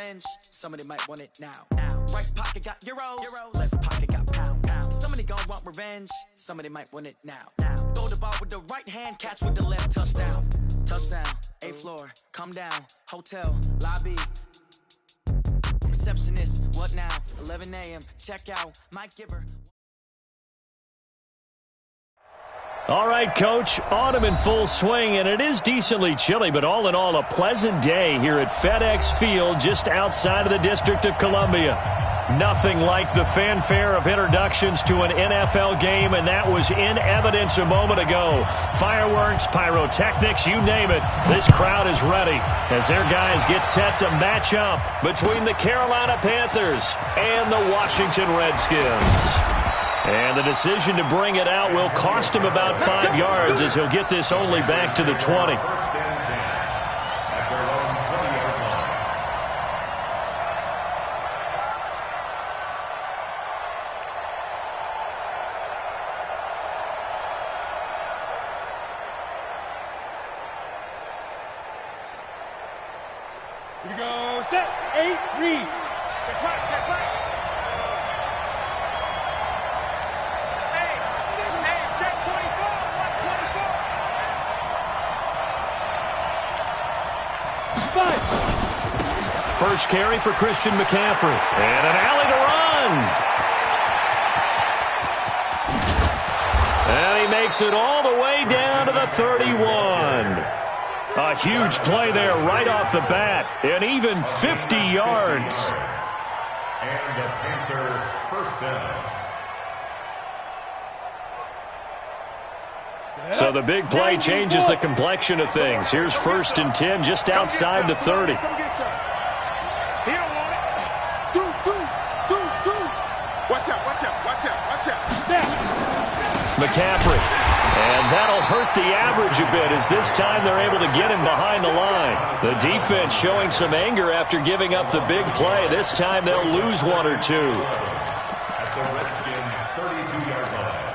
revenge. Somebody might want it now. Right pocket got euros, left pocket got pounds. Somebody gon' want revenge. Somebody might want it now. Throw the ball with the right hand, catch with the left, touchdown. Touchdown, 8th floor, come down, hotel, lobby. Receptionist, what now? 11 a.m., check out, Mike Giver. All right, Coach, autumn in full swing, and it is decently chilly, but all in all, a pleasant day here at FedEx Field just outside of the District of Columbia. Nothing like the fanfare of introductions to an NFL game, and that was in evidence a moment ago. Fireworks, pyrotechnics, you name it. This crowd is ready as their guys get set to match up between the Carolina Panthers and the Washington Redskins. And the decision to bring it out will cost him about 5 yards as he'll get this only back to the 20. Here we go, set, 8, read. Check back. First carry for Christian McCaffrey. And an alley to run. And he makes it all the way down to the 31. A huge play there right off the bat. And even 50 yards. And the Panther first down. So the big play changes the complexion of things. Here's 1st and 10 just outside the 30. He don't want it. Deuce. Watch out. McCaffrey. And that'll hurt the average a bit as this time they're able to get him behind the line. The defense showing some anger after giving up the big play. This time they'll lose 1 or 2. At the Redskins' 32-yard line.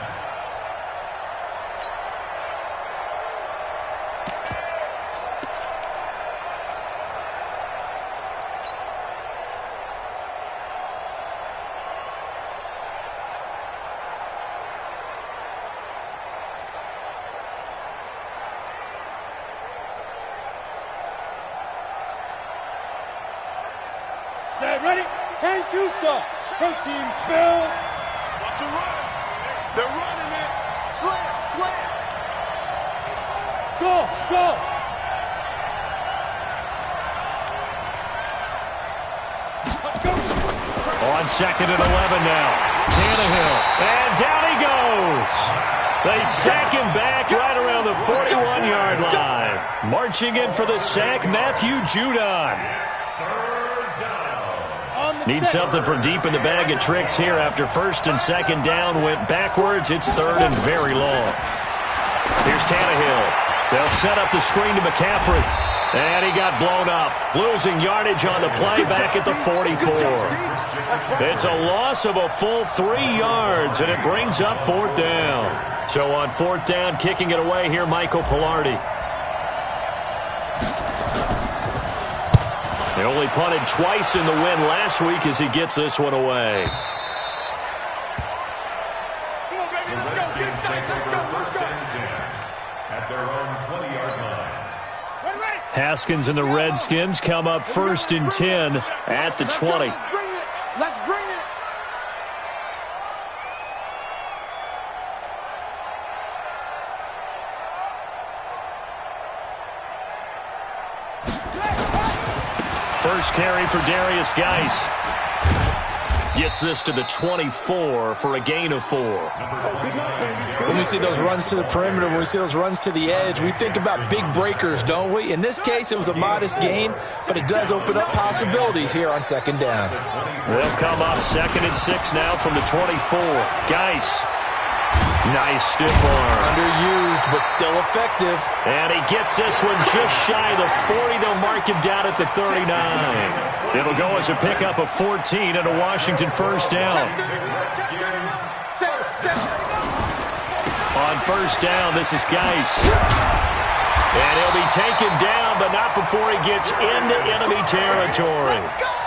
Ready? 10 2 stop. Protein spill. Watch the run. They're running it. Slam. Go. On 2nd and 11 now. Tannehill. And down he goes. They sack him back right around the 41-yard line. Marching in for the sack, Matthew Judon. Need something from deep in the bag of tricks here after 1st and 2nd down went backwards. It's 3rd and very long. Here's Tannehill. They'll set up the screen to McCaffrey. And he got blown up. Losing yardage on the play back at the 44. It's a loss of a full 3 yards, and it brings up 4th down. So on 4th down, kicking it away here, Michael Pilardi. He only punted twice in the win last week as he gets this one away. The Redskins take over 1st and 10 at their own 20-yard line. Haskins and the Redskins come up 1st and 10 at the 20. Let's bring it. First carry for Darius Geis. Gets this to the 24 for a gain of 4. When we see those runs to the perimeter, when we see those runs to the edge, we think about big breakers, don't we? In this case, it was a modest gain, but it does open up possibilities here on 2nd down. They'll come up 2nd and 6 now from the 24. Geis. Nice stiff arm. Underused, but still effective. And he gets this one just shy of the 40. They'll mark him down at the 39. It'll go as a pickup of 14 and a Washington 1st down. On 1st down, this is Geis. And he'll be taken down, but not before he gets into enemy territory.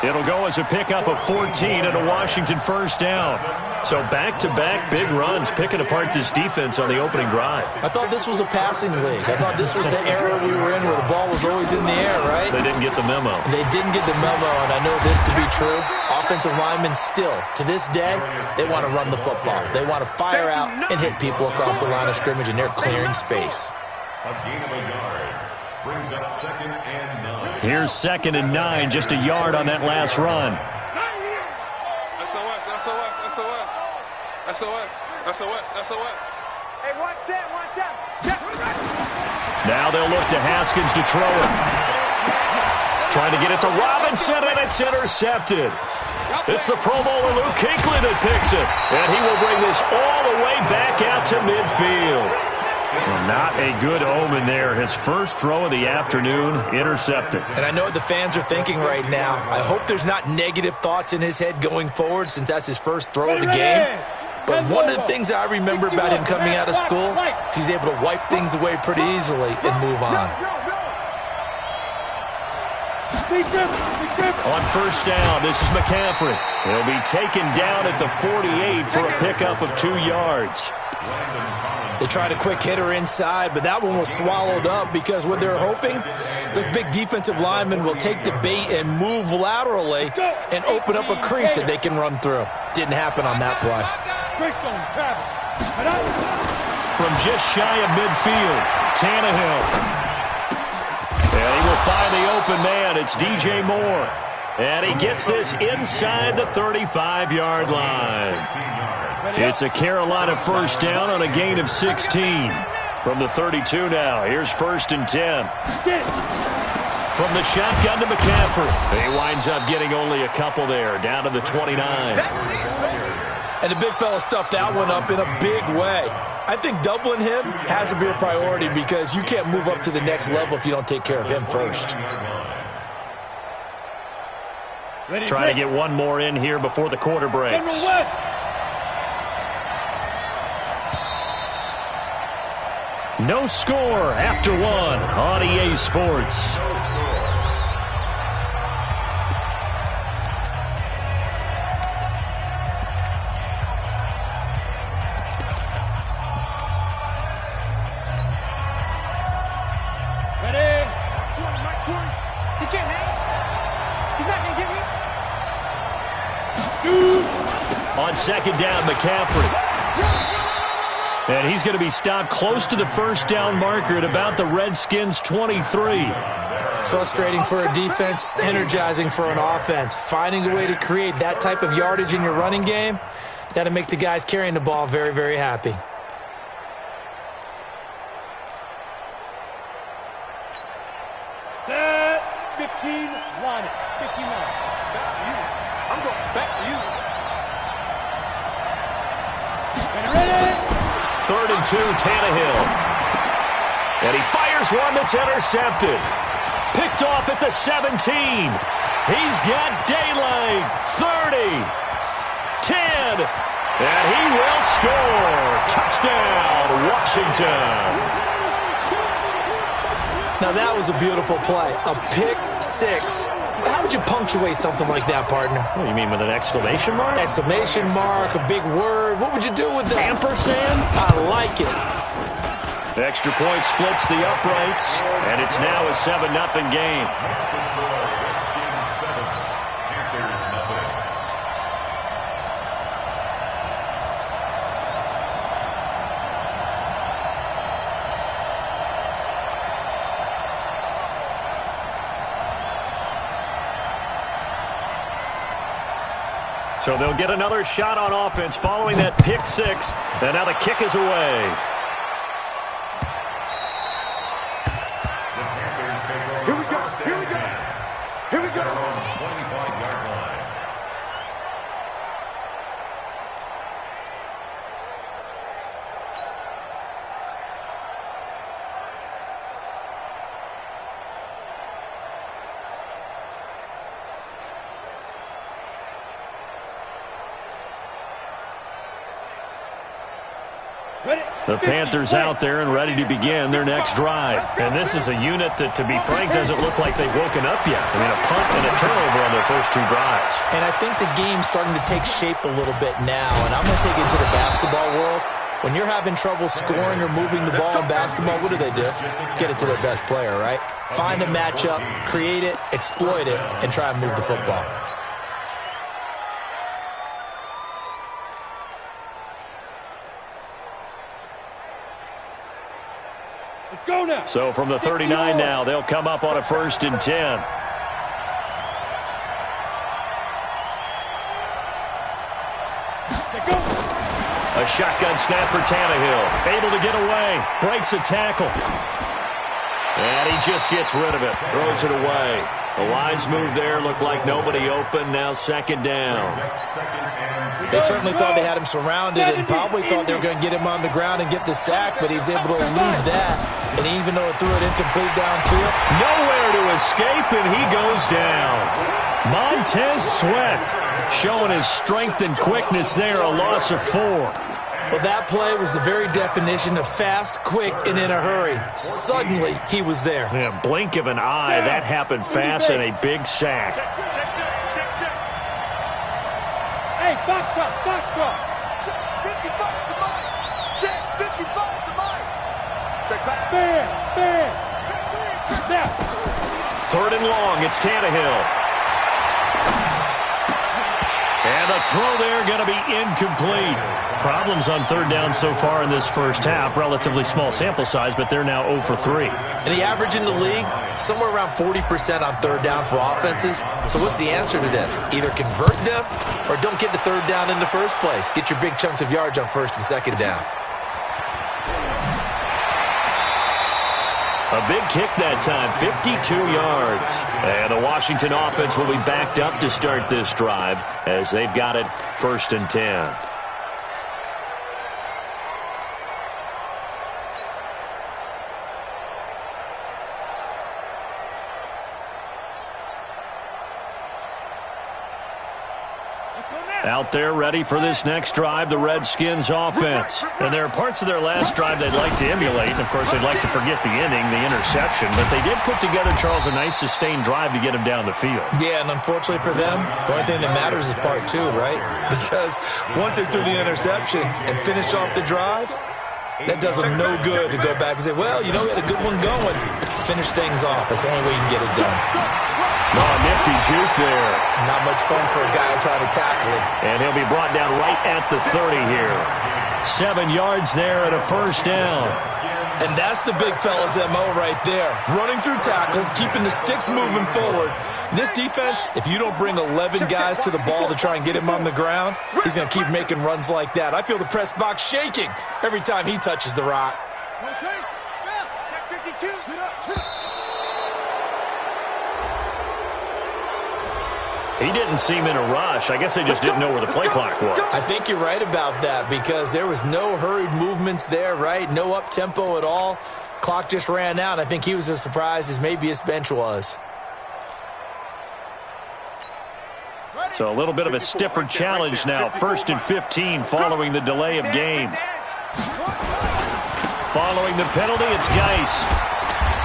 It'll go as a pickup of 14 and a Washington first down. So back-to-back big runs, picking apart this defense on the opening drive. I thought this was a passing league. I thought this was the era we were in where the ball was always in the air, right? They didn't get the memo. They didn't get the memo, and I know this to be true. Offensive linemen still, to this day, they want to run the football. They want to fire out and hit people across the line of scrimmage, and they're clearing space. A gain of a yard brings up 2nd and 9. Here's 2nd and 9, just a yard on that last run. SOS. Hey, 1-7. Now they'll look to Haskins to throw it. Trying to get it to Robinson, and it's intercepted. It's the Pro Bowler Luke Kuechly that picks it. And he will bring this all the way back out to midfield. Well, not a good omen there. His first throw of the afternoon, intercepted. And I know what the fans are thinking right now. I hope there's not negative thoughts in his head going forward since that's his first throw of the game. But one of the things I remember about him coming out of school is he's able to wipe things away pretty easily and move on. On first down, this is McCaffrey. He'll be taken down at the 48 for a pickup of 2 yards. They tried a quick hitter inside, but that one was swallowed up because what they're hoping, those big defensive linemen will take the bait and move laterally and open up a crease that they can run through. Didn't happen on that play. From just shy of midfield, Tannehill. And he will find the open man. It's DJ Moore. And he gets this inside the 35-yard line. It's a Carolina first down on a gain of 16. From the 32 now, here's 1st and 10. From the shotgun to McCaffrey. He winds up getting only a couple there, down to the 29. And the big fella stuffed that one up in a big way. I think doubling him has to be a priority because you can't move up to the next level if you don't take care of him first. Trying to get one more in here before the quarter breaks. No score after 1 on EA Sports. On 2nd down, McCaffrey. And he's going to be stopped close to the first down marker at about the Redskins' 23. Frustrating for a defense, energizing for an offense. Finding a way to create that type of yardage in your running game, that'll make the guys carrying the ball very, very happy. Set 15, line it. 15 line. Back to you. I'm going back to you. Ready? 3rd and 2, Tannehill. And he fires one that's intercepted. Picked off at the 17. He's got daylight. 30. 10. And he will score. Touchdown, Washington. Now that was a beautiful play. A pick six. How would you punctuate something like that, partner? What do you mean, with an exclamation mark? Exclamation mark, a big word. What would you do with that? Ampersand? I like it. Extra point splits the uprights, and it's now a 7-0 game. That's the score. Redskins 7, Panthers nothing. So they'll get another shot on offense following that pick six, and now the kick is away. Here we go. Here we go. Here we go. 25-yard line. The Panthers out there and ready to begin their next drive. And this is a unit that, to be frank, doesn't look like they've woken up yet. I mean, a punt and a turnover on their first 2 drives. And I think the game's starting to take shape a little bit now. And I'm going to take it to the basketball world. When you're having trouble scoring or moving the ball in basketball, what do? Get it to their best player, right? Find a matchup, create it, exploit it, and try and move the football. Let's go now. So from the 39 now, they'll come up on a 1st and 10. A shotgun snap for Tannehill. Able to get away. Breaks a tackle. And he just gets rid of it. Throws it away. The lines move there. Look like nobody open. Now 2nd down. They certainly thought they had him surrounded and probably thought they were going to get him on the ground and get the sack, but he was able to elude that. And even though it threw it incomplete downfield, nowhere to escape, and he goes down. Montez Sweat showing his strength and quickness there. A loss of 4. Well, that play was the very definition of fast, quick, and in a hurry. Suddenly, he was there. Yeah, blink of an eye. That happened fast and a big sack. Hey, box drop, box drop. Check 55 to Mike. Check 55 to Mike. Check back. Man. Now. 3rd and long. It's Tannehill. And the throw there going to be incomplete. Problems on 3rd down so far in this first half. Relatively small sample size, but they're now 0 for 3. And the average in the league, somewhere around 40% on 3rd down for offenses. So what's the answer to this? Either convert them or don't get to 3rd down in the first place. Get your big chunks of yards on 1st and 2nd down. A big kick that time, 52 yards. And the Washington offense will be backed up to start this drive as they've got it 1st and 10. Out there ready for this next drive, the Redskins offense. And there are parts of their last drive they'd like to emulate. And, of course, they'd like to forget the inning, the interception. But they did put together, Charles, a nice sustained drive to get him down the field. Yeah, and unfortunately for them, the only thing that matters is part 2, right? Because once they threw the interception and finished off the drive, that does them no good to go back and say, well, you know, we had a good one going. Finish things off. That's the only way you can get it done. Oh, nifty juke there. Not much fun for a guy trying to tackle it. And he'll be brought down right at the 30 here. 7 yards there and a 1st down. And that's the big fella's MO right there. Running through tackles, keeping the sticks moving forward. This defense, if you don't bring 11 guys to the ball to try and get him on the ground, he's going to keep making runs like that. I feel the press box shaking every time he touches the rock. Check 52. He didn't seem in a rush. I guess they just didn't know where the play clock was. I think you're right about that because there was no hurried movements there, right? No up-tempo at all. Clock just ran out. I think he was as surprised as maybe his bench was. So a little bit of a stiffer challenge now. 1st and 15 following the delay of game. Following the penalty, it's Geis.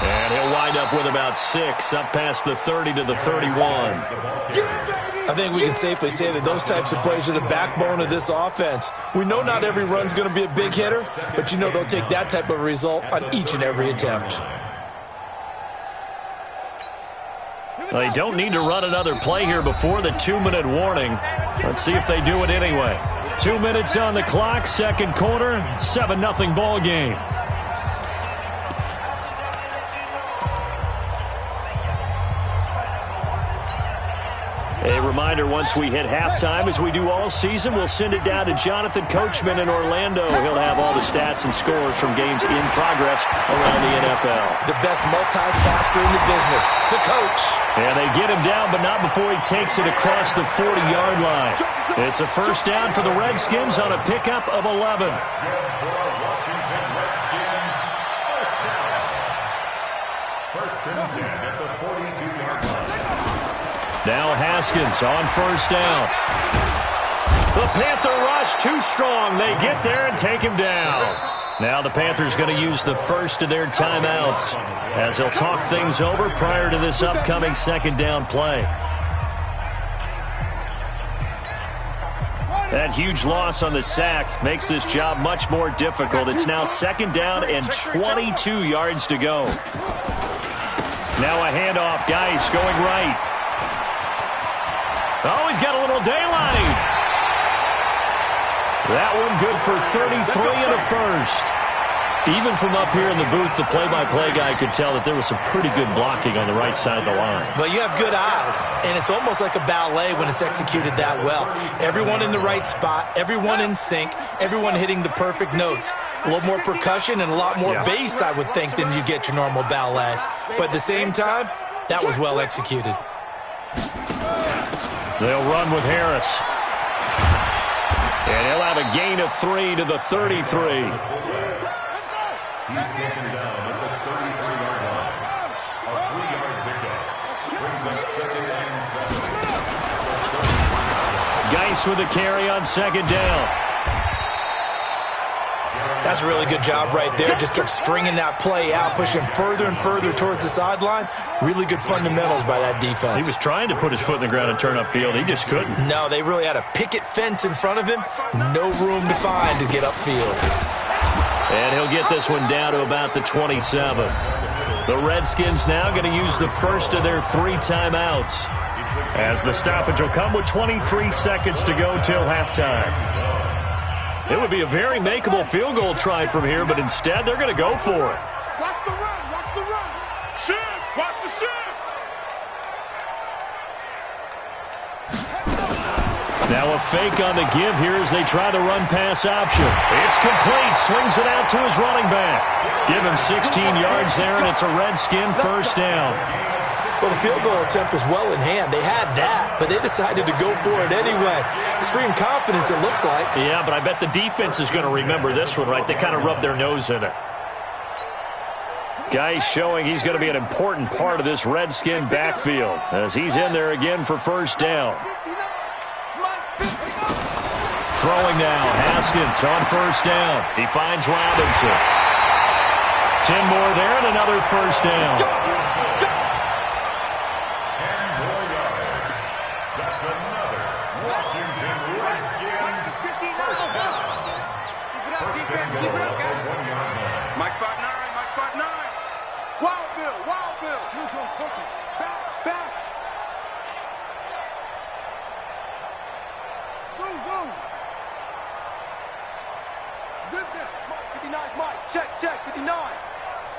And he'll wind up with about 6, up past the 30 to the 31. I think we can safely say that those types of plays are the backbone of this offense. We know not every run's going to be a big hitter, but you know they'll take that type of result on each and every attempt. Well, they don't need to run another play here before the 2-minute warning. Let's see if they do it anyway. 2 minutes on the clock, 2nd quarter, 7-0 ball game. A reminder, once we hit halftime, as we do all season, we'll send it down to Jonathan Coachman in Orlando. He'll have all the stats and scores from games in progress around the NFL. The best multitasker in the business, the coach. And they get him down, but not before he takes it across the 40-yard line. It's a 1st down for the Redskins on a pickup of 11. First and 10 at the 42-yard line. Now Haskins on 1st down. The Panther rush too strong. They get there and take him down. Now the Panthers going to use the first of their timeouts as they'll talk things over prior to this upcoming second down play. That huge loss on the sack makes this job much more difficult. It's now second down and 22 yards to go. Now a handoff. Geis going right. Oh, he's got a little daylight. That one good for 33 and a first. Even from up here in the booth, the play-by-play guy could tell that there was some pretty good blocking on the right side of the line. But you have good eyes, and it's almost like a ballet when it's executed that well. Everyone in the right spot, everyone in sync, everyone hitting the perfect notes. A little more percussion and a lot more bass, I would think, than you get your normal ballet. But at the same time, that was well executed. They'll run with Harris. And he'll have a gain of 3 to the 33. He's taken down at the 33-yard line. A 3-yard pickup brings up second and 7. Geis with the carry on second down. That's a really good job right there. Just kept stringing that play out, pushing further and further towards the sideline. Really good fundamentals by that defense. He was trying to put his foot in the ground and turn upfield. He just couldn't. No, they really had a picket fence in front of him. No room to find to get upfield. And he'll get this one down to about the 27. The Redskins now going to use the first of their 3 timeouts, as the stoppage will come with 23 seconds to go till halftime. It would be a very makeable field goal try from here, but instead they're going to go for it. Watch the run, watch the run. Shift, watch the shift. Now a fake on the give here as they try the run-pass option. It's complete. Swings it out to his running back. Give him 16 yards there, and it's a Redskin first down. Well, the field goal attempt was well in hand. They had that, but they decided to go for it anyway. Extreme confidence, it looks like. Yeah, but I bet the defense is going to remember this one, right? They kind of rubbed their nose in it. Geis showing he's going to be an important part of this Redskin backfield as he's in there again for first down. Throwing now, Haskins on first down. He finds Robinson. 10 more there and another first down. 10 more yards. That's another Washington Redskins first down. First and goal at the 1-yard line. Mike 5-9, Mike 5-9. Wild Bill, Wild Bill. Here's your cookie. Back. Zoom. Zip that. Mike 59, Mike. Check, 59.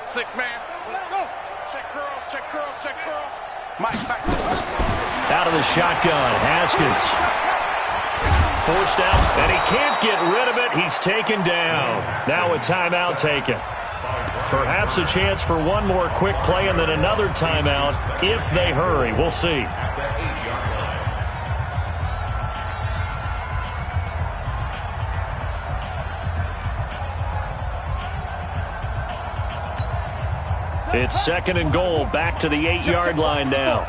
6 man. Go. Check curls. Mike, back. Out of the shotgun, Haskins. Forced out, and he can't get rid of it. He's taken down. Now a timeout taken. Perhaps a chance for one more quick play and then another timeout if they hurry. We'll see. It's second and goal, back to the 8-yard line now.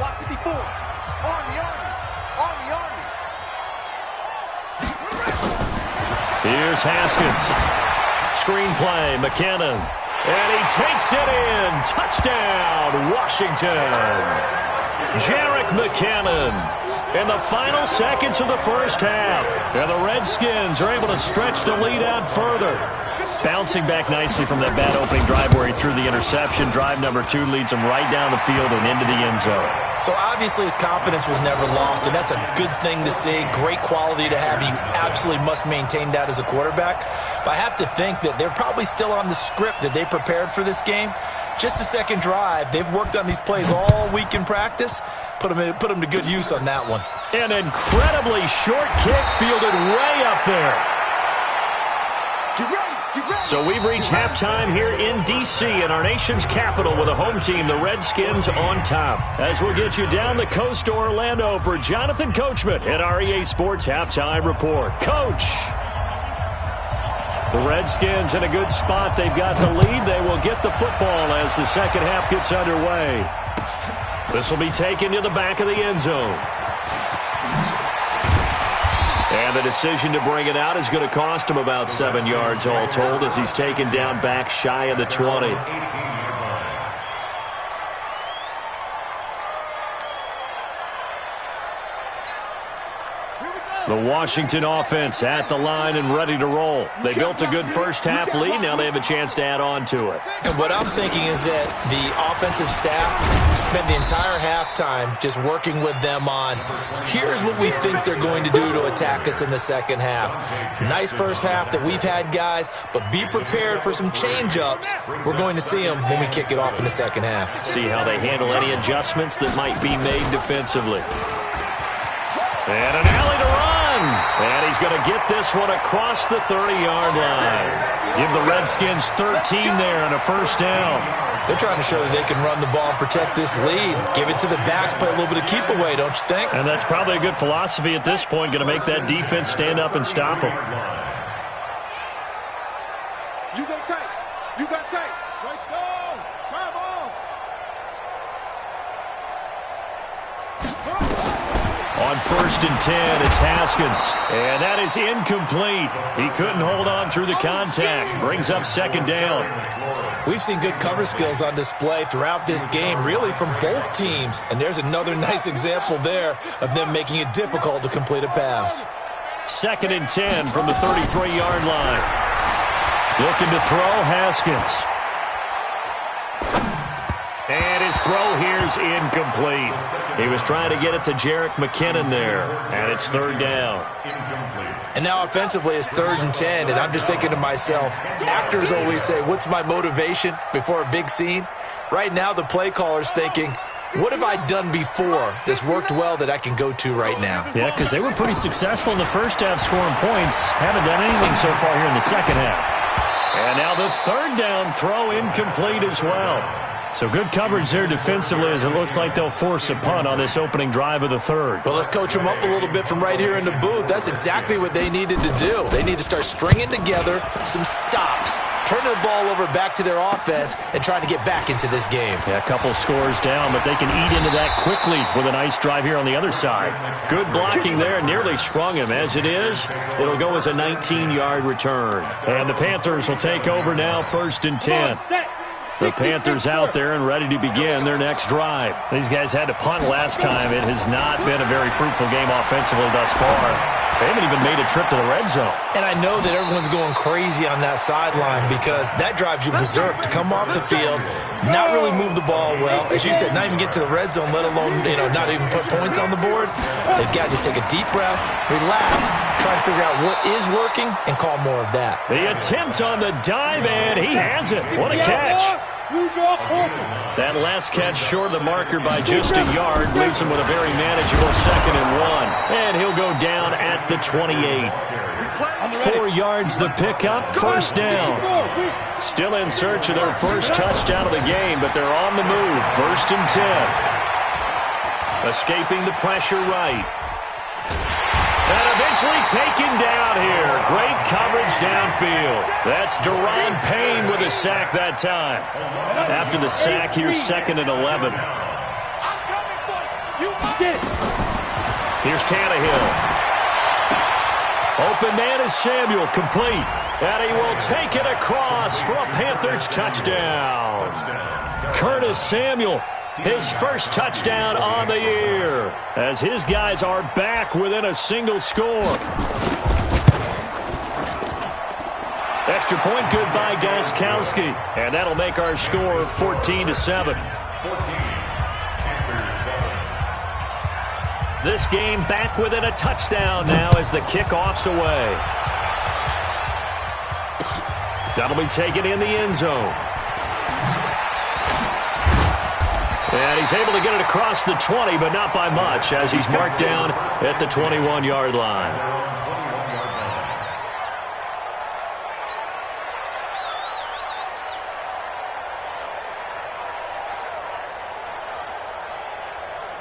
Here's Haskins. Screen play, McKinnon. And he takes it in. Touchdown, Washington. Jerick McKinnon in the final seconds of the first half. And the Redskins are able to stretch the lead out further. Bouncing back nicely from that bad opening drive where he threw the interception. Drive number 2 leads him right down the field and into the end zone. So obviously his confidence was never lost, and that's a good thing to see. Great quality to have. You absolutely must maintain that as a quarterback. But I have to think that they're probably still on the script that they prepared for this game. Just the second drive. They've worked on these plays all week in practice. Put them to good use on that one. An incredibly short kick fielded way up there. Get ready. So we've reached halftime here in D.C. in our nation's capital with a home team, the Redskins, on top. As we'll get you down the coast to Orlando for Jonathan Coachman at our EA Sports Halftime Report. Coach! The Redskins in a good spot. They've got the lead. They will get the football as the second half gets underway. This will be taken to the back of the end zone. And And the decision to bring it out is going to cost him about 7 yards all told as he's taken down back shy of the 20. The Washington offense at the line and ready to roll. They built a good first-half lead. Now they have a chance to add on to it. And what I'm thinking is that the offensive staff spent the entire halftime just working with them on, here's what we think they're going to do to attack us in the second half. Nice first half that we've had, guys, but be prepared for some change-ups. We're going to see them when we kick it off in the second half. See how they handle any adjustments that might be made defensively. And an alley to run. And he's going to get this one across the 30-yard line. Give the Redskins 13 there and a first down. They're trying to show that they can run the ball and protect this lead. Give it to the backs, play a little bit of keep away, don't you think? And that's probably a good philosophy at this point, going to make that defense stand up and stop them. You go tight. You got tight. Right stone. Drive on. On 1st and 10, it's Haskins. And that is incomplete. He couldn't hold on through the contact. Brings up second down. We've seen good cover skills on display throughout this game, really from both teams. And there's another nice example there of them making it difficult to complete a pass. 2nd and 10 from the 33-yard line. Looking to throw, Haskins. And his throw here's incomplete. He was trying to get it to Jerick McKinnon there. And it's 3rd down. And now offensively it's 3rd and 10. And I'm just thinking to myself, actors always say, what's my motivation before a big scene? Right now the play caller's thinking, what have I done before that's worked well that I can go to right now? Yeah, because they were pretty successful in the first half scoring points. Haven't done anything so far here in the second half. And now the 3rd down throw incomplete as well. So good coverage there defensively as it looks like they'll force a punt on this opening drive of the 3rd. Well, let's coach them up a little bit from right here in the booth. That's exactly what they needed to do. They need to start stringing together some stops, turn the ball over back to their offense, and trying to get back into this game. Yeah, a couple scores down, but they can eat into that quickly with a nice drive here on the other side. Good blocking there, nearly sprung him. As it is, it'll go as a 19-yard return. And the Panthers will take over now, 1st and 10. The Panthers out there and ready to begin their next drive. These guys had to punt last time. It has not been a very fruitful game offensively thus far. They haven't even made a trip to the red zone. And I know that everyone's going crazy on that sideline because that drives you berserk to come off the field, not really move the ball well. As you said, not even get to the red zone, let alone, not even put points on the board. They've got to just take a deep breath, relax, try to figure out what is working, and call more of that. The attempt on the dive, and he has it. What a catch. That last catch short of the marker by just a yard leaves him with a very manageable 2nd and 1. And he'll go down at the 28. 4 yards the pickup, 1st down. Still in search of their first touchdown of the game, but they're on the move. 1st and 10. Escaping the pressure right. And eventually taken down here. Great coverage downfield. That's Daron Payne with a sack that time. After the sack, here's 2nd and 11. Here's Tannehill. Open man is Samuel, complete. And he will take it across for a Panthers touchdown. Curtis Samuel, his first touchdown on the year, as his guys are back within a single score. Extra point good by Gostkowski, and that'll make our score 14-7. This game back within a touchdown now as the kickoff's away. That'll be taken in the end zone. And he's able to get it across the 20, but not by much, as he's marked down at the 21-yard line.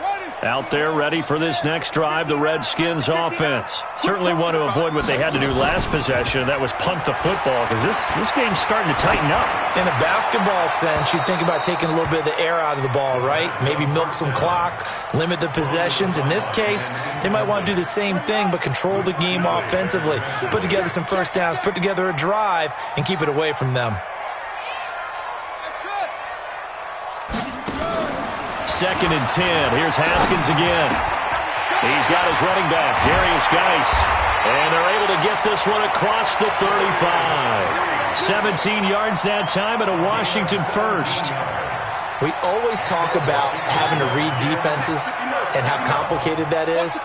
Ready. Out there ready for this next drive, the Redskins offense. Certainly want to avoid what they had to do last possession. That was punt the football, because this game's starting to tighten up. In a basketball sense, you think about taking a little bit of the air out of the ball, right? Maybe milk some clock, limit the possessions. In this case, they might want to do the same thing, but control the game offensively. Put together some first downs, put together a drive, and keep it away from them. Second and 10. Here's Haskins again. He's got his running back, Darius Geis. And they're able to get this one across the 35. 17 yards that time, and a Washington first. We always talk about having to read defenses and how complicated that is.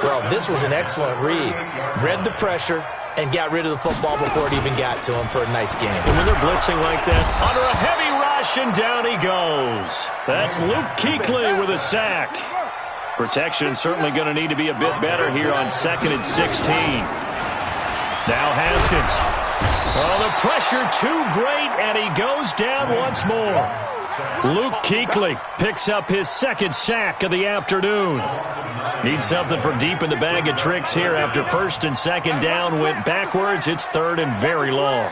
Well, this was an excellent read. Read the pressure and got rid of the football before it even got to him for a nice game. And when they're blitzing like that, under a heavy rush, and down he goes. That's Luke Kuechly with a sack. Protection certainly going to need to be a bit better here on 2nd and 16. Now Haskins. Oh, the pressure too great, and he goes down once more. Luke Kuechly picks up his second sack of the afternoon. Needs something from deep in the bag of tricks here after 1st and 2nd down went backwards. It's 3rd and very long.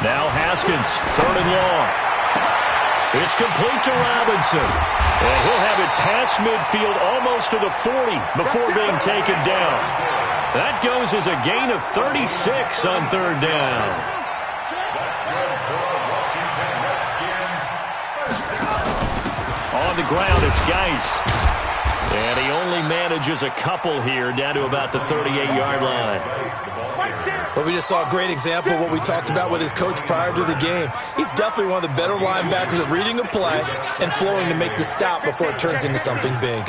Now Haskins, 3rd and long. It's complete to Robinson. And he'll have it past midfield almost to the 40 before being taken down. That goes as a gain of 36 on 3rd down. On the ground, it's Geis. And he only manages a couple here down to about the 38-yard line. Well, we just saw a great example of what we talked about with his coach prior to the game. He's definitely one of the better linebackers at reading a play and flowing to make the stop before it turns into something big.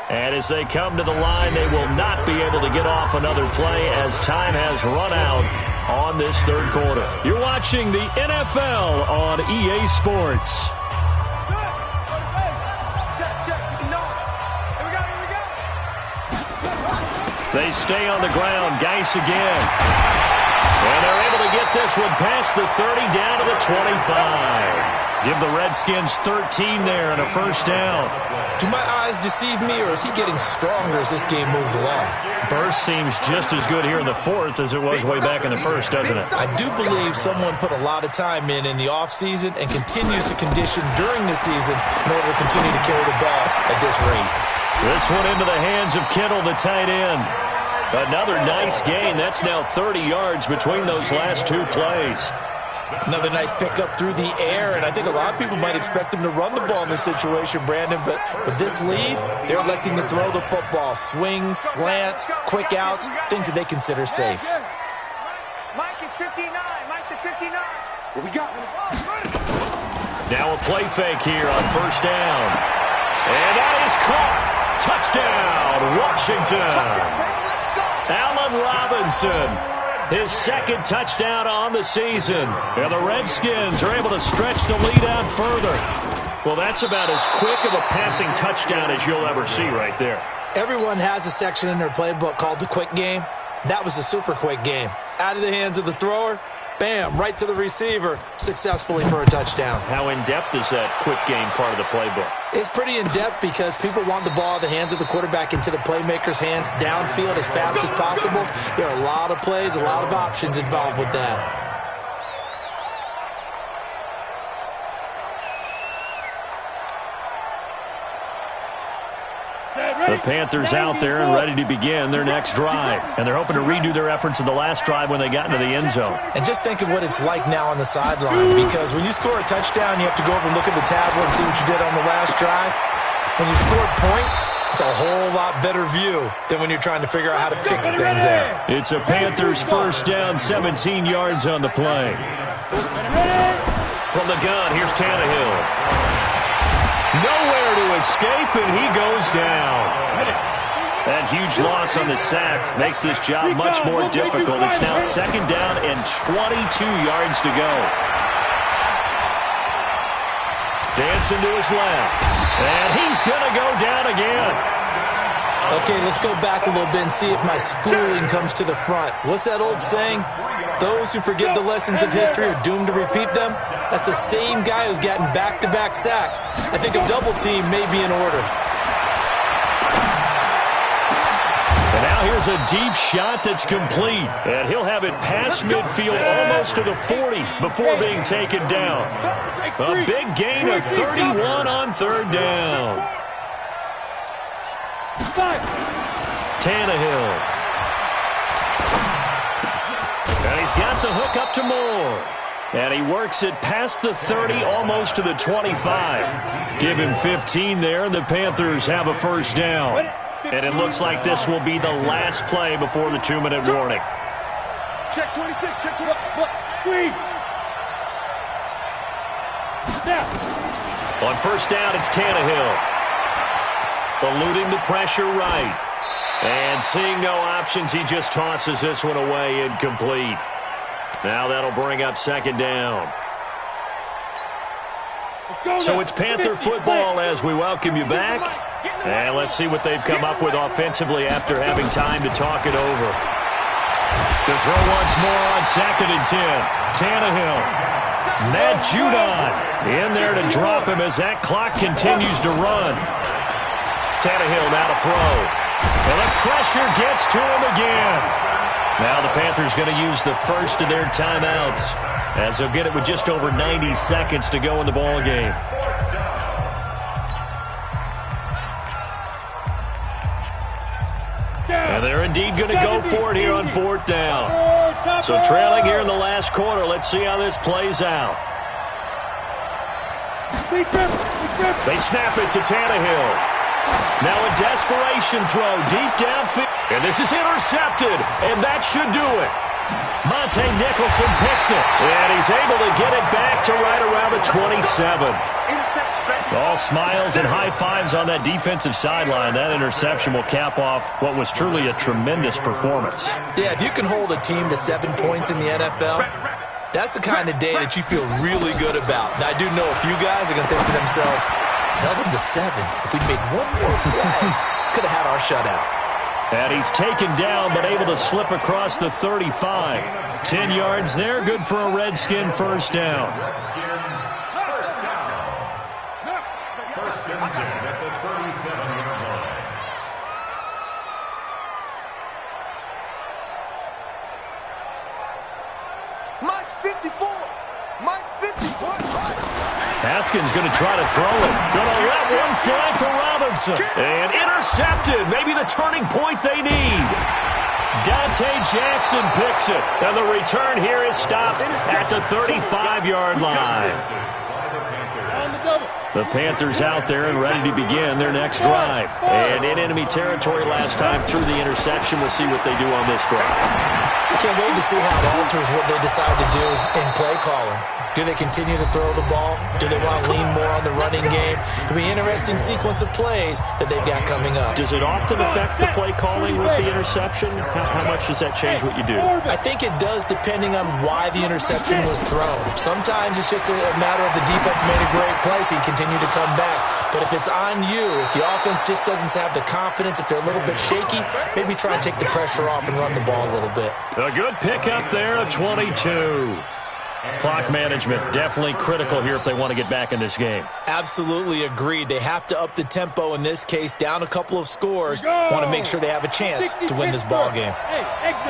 And as they come to the line, they will not be able to get off another play as time has run out on this 3rd quarter. You're watching the NFL on EA Sports. They stay on the ground. Geis again. And they're able to get this one past the 30 down to the 25. Give the Redskins 13 there and a first down. Do my eyes deceive me, or is he getting stronger as this game moves along? Burst seems just as good here in the 4th as it was way back in the 1st, doesn't it? I do believe someone put a lot of time in the offseason and continues to condition during the season in order to continue to carry the ball at this rate. This one into the hands of Kittle, the tight end. Another nice gain. That's now 30 yards between those last 2 plays. Another nice pickup through the air, and I think a lot of people might expect him to run the ball in this situation, Brandon, but with this lead, they're electing to throw the football. Swings, slants, quick outs, things that they consider safe. Mike is 59. Mike the 59. What we got? Now a play fake here on 1st down. And that is caught. Touchdown, Washington. Allen Robinson, his 2nd touchdown on the season. And the Redskins are able to stretch the lead out further. Well, that's about as quick of a passing touchdown as you'll ever see right there. Everyone has a section in their playbook called the quick game. That was a super quick game. Out of the hands of the thrower, bam, right to the receiver, successfully for a touchdown. How in-depth is that quick game part of the playbook? It's pretty in-depth because people want the ball in the hands of the quarterback into the playmaker's hands downfield as fast as possible. There are a lot of plays, a lot of options involved with that. The Panthers out there and ready to begin their next drive. And they're hoping to redo their efforts in the last drive when they got into the end zone. And just think of what it's like now on the sideline, because when you score a touchdown, you have to go over and look at the tablet and see what you did on the last drive. When you scored points, it's a whole lot better view than when you're trying to figure out how to fix things there. It's a Panthers first down, 17 yards on the play. From the gun, here's Tannehill. Nowhere to escape, and he goes down. That huge loss on the sack makes this job much more difficult. It's now 2nd down and 22 yards to go. Dancing to his left. And he's going to go down again. Okay, let's go back a little bit and see if my schooling comes to the front. What's that old saying? Those who forget the lessons of history are doomed to repeat them. That's the same guy who's gotten back-to-back sacks. I think a double team may be in order. And now here's a deep shot that's complete. And he'll have it past midfield almost to the 40 before being taken down. A big gain of 31 on third down. Tannehill. And he's got the hook up to Moore. And he works it past the 30, almost to the 25. Give him 15 there, and the Panthers have a first down. And it looks like this will be the last play before the 2-minute warning. Check 26, check 26. Squeeze. On first down, it's Tannehill. Eluding the pressure right. And seeing no options, he just tosses this one away incomplete. Now that'll bring up second down. So it's Panther football as we welcome you back. And let's see what they've come up with offensively after having time to talk it over. To throw once more on 2nd and 10. Tannehill. Matt Judon in there to drop him as that clock continues to run. Tannehill now to throw. And the pressure gets to him again. Now the Panthers going to use the first of their timeouts as they'll get it with just over 90 seconds to go in the ball game. And they're indeed going to go for it here on 4th down. So trailing here in the last quarter, let's see how this plays out. They snap it to Tannehill. Now a desperation throw deep downfield. And this is intercepted, and that should do it. Monte Nicholson picks it, and he's able to get it back to right around the 27. All smiles and high fives on that defensive sideline. That interception will cap off what was truly a tremendous performance. Yeah, if you can hold a team to 7 points in the NFL, that's the kind of day that you feel really good about. Now, I do know a few guys are going to think to themselves, held them to 7. If we'd made one more play, could have had our shutout. And he's taken down, but able to slip across the 35. 10 yards there, good for a Redskin first down. First and 10 at the 37-yard line. Mike 54. Mike 54. Haskins going to try to throw it. Going to let one fly for Robinson. And intercepted. Maybe the turning point they need. Dante Jackson picks it. And the return here is stopped at the 35-yard line. The Panthers out there and ready to begin their next drive. And in enemy territory last time through the interception. We'll see what they do on this drive. I can't wait to see how it alters what they decide to do in play calling. Do they continue to throw the ball? Do they want to lean more on the running game? It'll be an interesting sequence of plays that they've got coming up. Does it often affect the play calling with the interception? How much does that change what you do? I think it does depending on why the interception was thrown. Sometimes it's just a matter of the defense made a great play, so you continue to come back. But if it's on you, if the offense just doesn't have the confidence, if they're a little bit shaky, maybe try and take the pressure off and run the ball a little bit. A good pickup there, a 22. Clock management definitely critical here if they want to get back in this game. Absolutely agreed. They have to up the tempo in this case, down a couple of scores. Want to make sure they have a chance to win this ball game.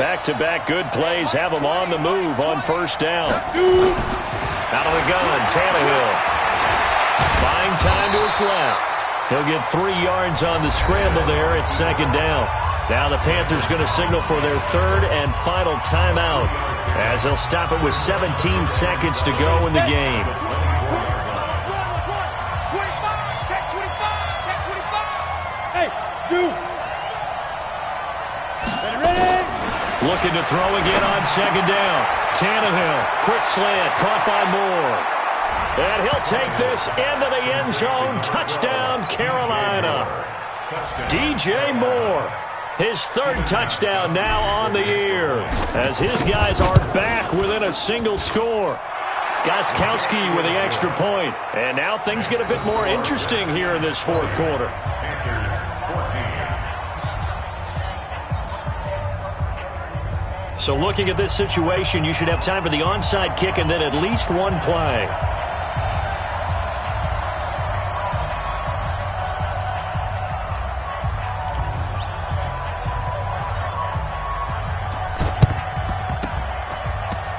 Back-to-back good plays have them on the move on first down. Out of the gun, Tannehill. Buying time to his left. He'll get 3 yards on the scramble there at second down. Now the Panthers going to signal for their third and final timeout as they'll stop it with 17 seconds to go in the game. Looking to throw again on second down. Tannehill, quick slant, caught by Moore. And he'll take this into the end zone. Touchdown, Carolina. DJ Moore. His third touchdown now on the year as his guys are back within a single score. Gostkowski with the extra point. And now things get a bit more interesting here in this fourth quarter. So looking at this situation, you should have time for the onside kick and then at least one play.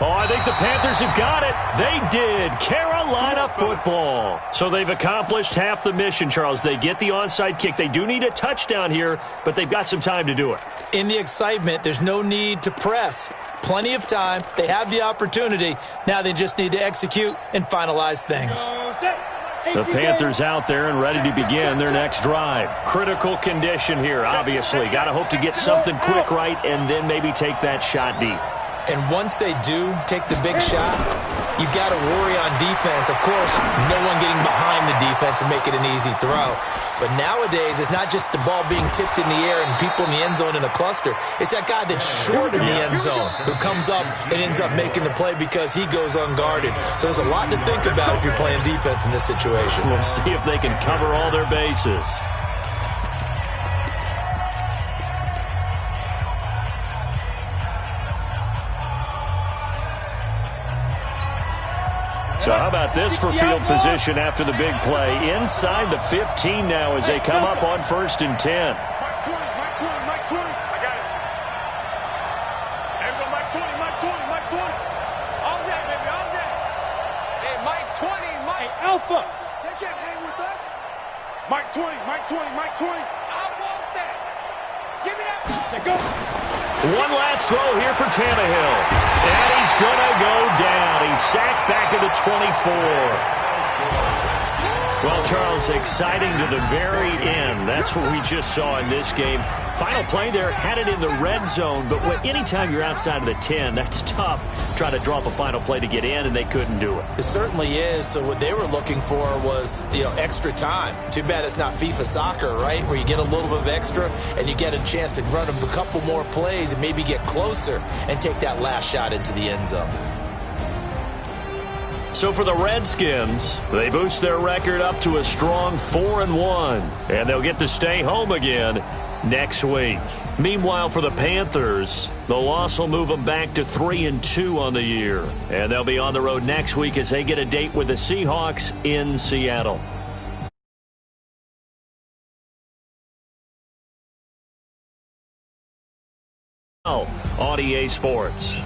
Oh, I think the Panthers have got it. They did. Carolina football. So they've accomplished half the mission, Charles. They get the onside kick. They do need a touchdown here, but they've got some time to do it. In the excitement, there's no need to press. Plenty of time. They have the opportunity. Now they just need to execute and finalize things. The Panthers out there and ready to begin their next drive. Critical condition here, obviously. Got to hope to get something quick right and then maybe take that shot deep. And once they do take the big shot, you got to worry on defense. Of course, no one getting behind the defense and make it an easy throw. But nowadays, it's not just the ball being tipped in the air and people in the end zone in a cluster. It's that guy that's short in the end zone who comes up and ends up making the play because he goes unguarded. So there's a lot to think about if you're playing defense in this situation. We'll see if they can cover all their bases. So how about this for field position after the big play? Inside the 15 now as they come up on 1st and 10. Mike 20. I got it. There we go, Mike 20. All that, baby, all that. Hey, Mike 20, Mike. Hey, Alpha. They can't hang with us. Mike 20. I want that. Give me that. Say go. One last throw here for Tannehill. And he's going to go down. He's sacked back at the 24. Well, Charles, exciting to the very end. That's what we just saw in this game. Final play there, had it in the red zone, but anytime you're outside of the 10, that's tough. Try to draw up a final play to get in, and they couldn't do it. It certainly is. So what they were looking for was, extra time. Too bad it's not FIFA soccer, right, where you get a little bit of extra and you get a chance to run a couple more plays and maybe get closer and take that last shot into the end zone. So for the Redskins, they boost their record up to a strong 4-1, and they'll get to stay home again next week. Meanwhile, for the Panthers, the loss will move them back to 3-2 on the year, and they'll be on the road next week as they get a date with the Seahawks in Seattle. On EA Sports.